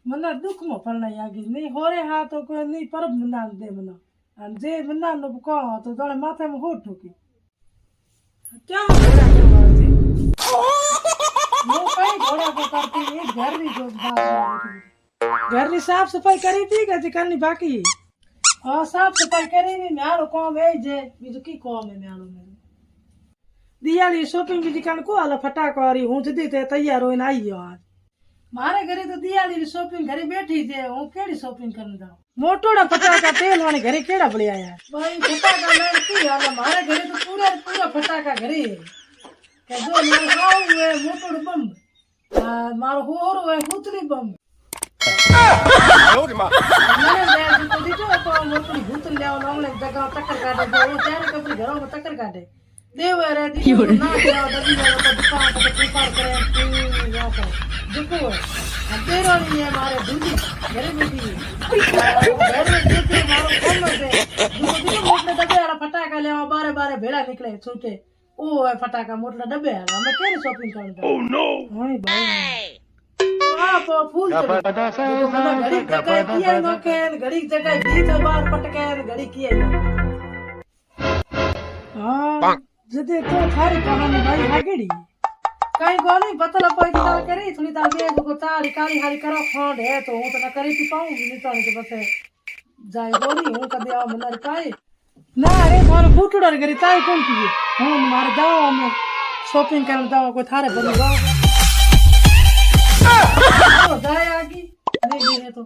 मना दुख में फलना यागी नहीं होरे हा तो कोई नहीं परब मना दे मना जे मना नो को तो तोले माथे में हो ठोकी क्या घोड़ा करवा जी वो कई घोड़ा को करती है घर री जो बात घर री साफ सफाई करी थी कि करनी बाकी हां साफ सफाई करी नहीं म्यारो काम है जे बीजो की काम है म्यारो में दिवाली शॉपिंग की दुकान को आला फटाका वाली हूं जदी ते तैयार होइन आई गयो आज मारे घरे तो दिवाली री शॉपिंग घरे बैठी जे हूं केड़ी शॉपिंग करने जाऊं मोटोड़ा फटाका तेल वाले घरे केड़ा बलिया यार भाई फटाका ले की हाल मारे घरे तो पूरा पूरा फटाका घरे के जो मारो खाऊ है मोटोड़ बम मारो होर है भूतली बम ओरे मां मैंने ले तो दीजो तो मोटोड़ी भूतली ले नौले जगह टक्कर काटे जो वो चारे कपड़ी घरों में टक्कर काटे देव रे दी ना जाओ दबी जाओ तो दुकान पे प्रिपेयर करे या कर देखो तेरो नहीं है मारे दूधी घरे बैठी घर में देखे मारो कौन दे दूसरे मोटले डब्बे वाला फटाका ले बारे बारे भेड़ा निकले छूटे ओ है फटाका मोटला डब्बे वाला मैं केरी शॉपिंग करने जाऊं ओह नो हां भाई आप फूल घड़ी जगह किया नो के घड़ी जगह 20 बार पटके घड़ी किया हां जदे तो थारी कहानी भाई हागेड़ी कई गोनी बतला पाई ताल करे थोड़ी ताल बे को ताड़ी काली हारी करो खोंड है तो हूं तो न करी पाऊं नहीं तो के बसे जाय गोनी हूं कदे आ मनर काई ना रे थारो फूटड़ो रे ताई कौन की हूं मारे जाओ हम शॉपिंग करने जाओ कोई थारे बनी जाओ जाए आगी नहीं है तो